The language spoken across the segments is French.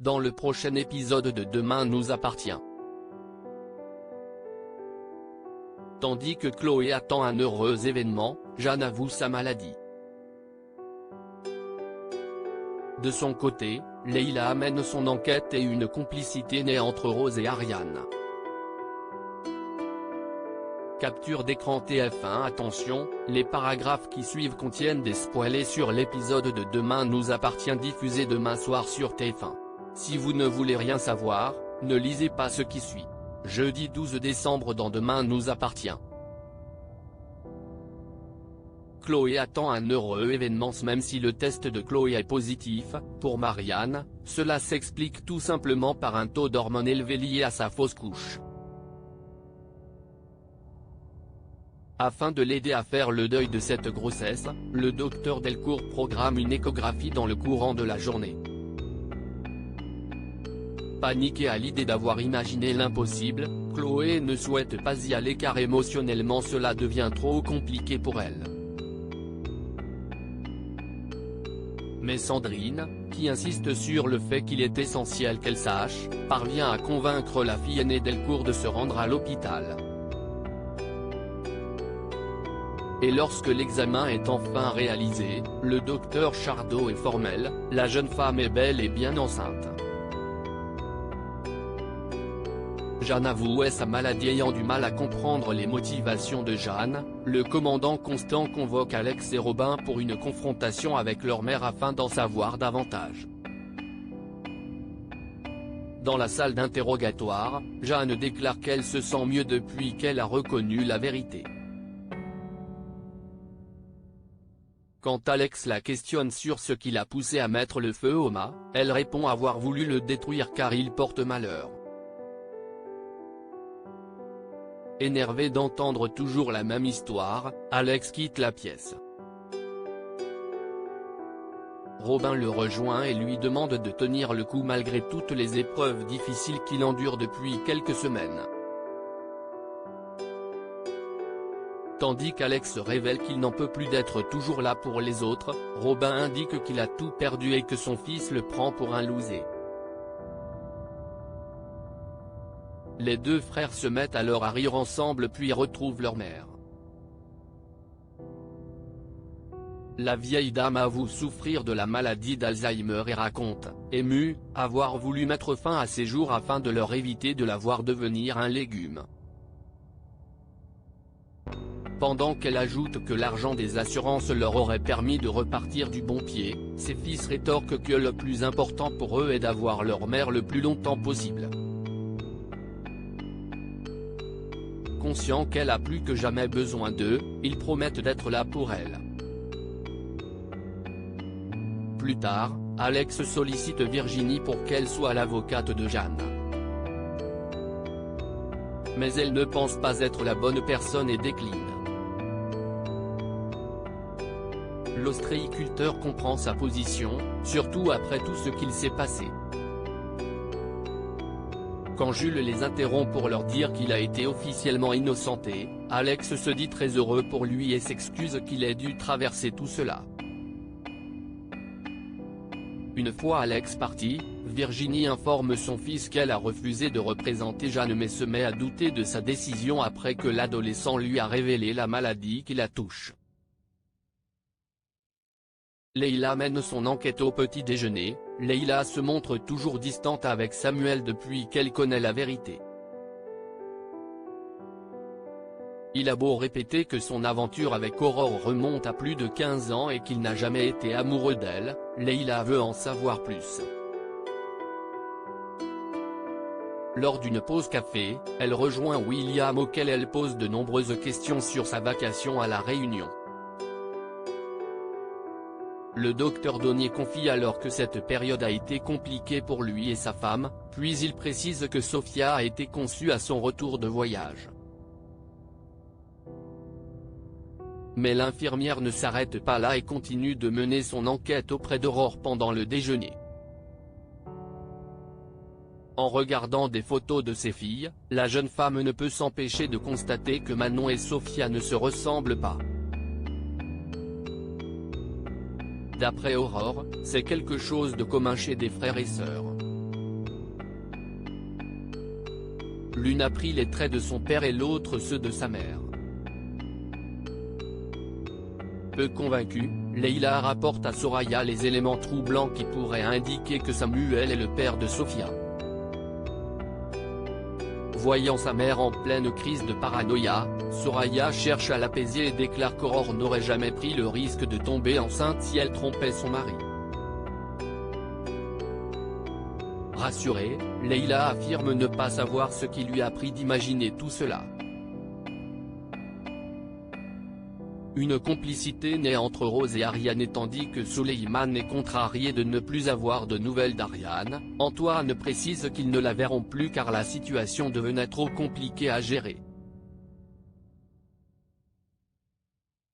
dans le prochain épisode de Demain nous appartient. Tandis que Chloé attend un heureux événement, Jeanne avoue sa maladie. De son côté, Leila amène son enquête et une complicité naît entre Rose et Ariane. Capture d'écran TF1. Attention, les paragraphes qui suivent contiennent des spoilers sur l'épisode de Demain nous appartient diffusé demain soir sur TF1. Si vous ne voulez rien savoir, ne lisez pas ce qui suit. Jeudi 12 décembre dans Demain nous appartient. Chloé attend un heureux événement même si le test de Chloé est positif. Pour Marianne, cela s'explique tout simplement par un taux d'hormones élevé lié à sa fausse couche. Afin de l'aider à faire le deuil de cette grossesse, le docteur Delcourt programme une échographie dans le courant de la journée. Paniquée à l'idée d'avoir imaginé l'impossible, Chloé ne souhaite pas y aller car émotionnellement cela devient trop compliqué pour elle. Mais Sandrine, qui insiste sur le fait qu'il est essentiel qu'elle sache, parvient à convaincre la fille aînée Delcourt de se rendre à l'hôpital. Et lorsque l'examen est enfin réalisé, le docteur Chardot est formel, la jeune femme est bel et bien enceinte. Jeanne avouait sa maladie. Ayant du mal à comprendre les motivations de Jeanne, le commandant Constant convoque Alex et Robin pour une confrontation avec leur mère afin d'en savoir davantage. Dans la salle d'interrogatoire, Jeanne déclare qu'elle se sent mieux depuis qu'elle a reconnu la vérité. Quand Alex la questionne sur ce qui l'a poussé à mettre le feu au mât, elle répond avoir voulu le détruire car il porte malheur. Énervé d'entendre toujours la même histoire, Alex quitte la pièce. Robin le rejoint et lui demande de tenir le coup malgré toutes les épreuves difficiles qu'il endure depuis quelques semaines. Tandis qu'Alex révèle qu'il n'en peut plus d'être toujours là pour les autres, Robin indique qu'il a tout perdu et que son fils le prend pour un loser. Les deux frères se mettent alors à rire ensemble puis retrouvent leur mère. La vieille dame avoue souffrir de la maladie d'Alzheimer et raconte, émue, avoir voulu mettre fin à ses jours afin de leur éviter de la voir devenir un légume. Pendant qu'elle ajoute que l'argent des assurances leur aurait permis de repartir du bon pied, ses fils rétorquent que le plus important pour eux est d'avoir leur mère le plus longtemps possible. Conscient qu'elle a plus que jamais besoin d'eux, ils promettent d'être là pour elle. Plus tard, Alex sollicite Virginie pour qu'elle soit l'avocate de Jeanne. Mais elle ne pense pas être la bonne personne et décline. L'ostréiculteur comprend sa position, surtout après tout ce qu'il s'est passé. Quand Jules les interrompt pour leur dire qu'il a été officiellement innocenté, Alex se dit très heureux pour lui et s'excuse qu'il ait dû traverser tout cela. Une fois Alex parti, Virginie informe son fils qu'elle a refusé de représenter Jeanne mais se met à douter de sa décision après que l'adolescent lui a révélé la maladie qui la touche. Leila mène son enquête au petit déjeuner. Leila se montre toujours distante avec Samuel depuis qu'elle connaît la vérité. Il a beau répéter que son aventure avec Aurore remonte à plus de 15 ans et qu'il n'a jamais été amoureux d'elle, Leila veut en savoir plus. Lors d'une pause café, elle rejoint William auquel elle pose de nombreuses questions sur sa vacation à La Réunion. Le docteur Donnier confie alors que cette période a été compliquée pour lui et sa femme, puis il précise que Sophia a été conçue à son retour de voyage. Mais l'infirmière ne s'arrête pas là et continue de mener son enquête auprès d'Aurore pendant le déjeuner. En regardant des photos de ses filles, la jeune femme ne peut s'empêcher de constater que Manon et Sophia ne se ressemblent pas. D'après Aurore, c'est quelque chose de commun chez des frères et sœurs. L'une a pris les traits de son père et l'autre ceux de sa mère. Peu convaincue, Leila rapporte à Soraya les éléments troublants qui pourraient indiquer que Samuel est le père de Sofia. Voyant sa mère en pleine crise de paranoïa, Soraya cherche à l'apaiser et déclare qu'Aurore n'aurait jamais pris le risque de tomber enceinte si elle trompait son mari. Rassurée, Leila affirme ne pas savoir ce qui lui a pris d'imaginer tout cela. Une complicité naît entre Rose et Ariane et tandis que Souleyman est contrarié de ne plus avoir de nouvelles d'Ariane, Antoine précise qu'ils ne la verront plus car la situation devenait trop compliquée à gérer.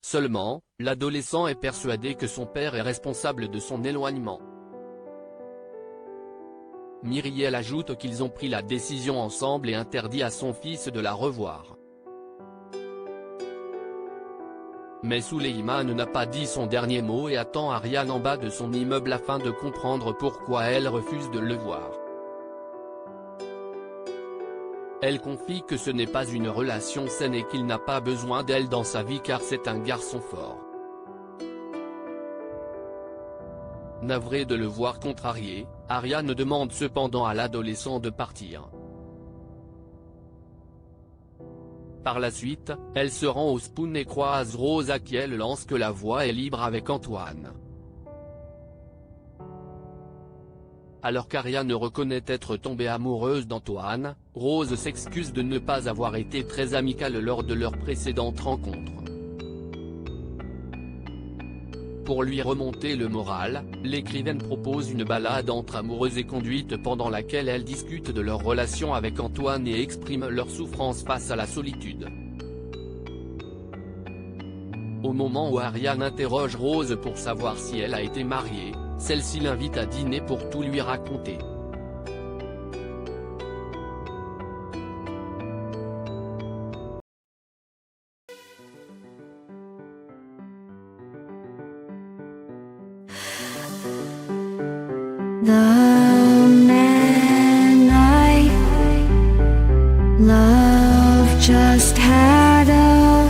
Seulement, l'adolescent est persuadé que son père est responsable de son éloignement. Myriel ajoute qu'ils ont pris la décision ensemble et interdit à son fils de la revoir. Mais Souleyman n'a pas dit son dernier mot et attend Ariane en bas de son immeuble afin de comprendre pourquoi elle refuse de le voir. Elle confie que ce n'est pas une relation saine et qu'il n'a pas besoin d'elle dans sa vie car c'est un garçon fort. Navrée de le voir contrarié, Ariane demande cependant à l'adolescent de partir. Par la suite, elle se rend au Spoon et croise Rose à qui elle lance que la voie est libre avec Antoine. Alors qu'Ariane reconnaît être tombée amoureuse d'Antoine, Rose s'excuse de ne pas avoir été très amicale lors de leur précédente rencontre. Pour lui remonter le moral, l'écrivaine propose une balade entre amoureuses et conduite pendant laquelle elles discutent de leur relation avec Antoine et expriment leur souffrance face à la solitude. Au moment où Ariane interroge Rose pour savoir si elle a été mariée, celle-ci l'invite à dîner pour tout lui raconter. The man I love just had a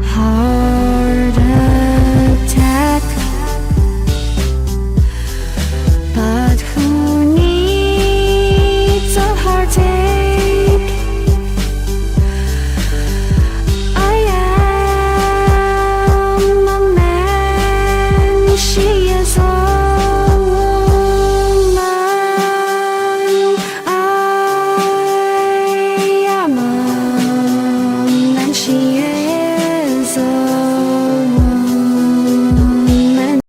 heart attack, but who needs a heartache? I am a man, she is a she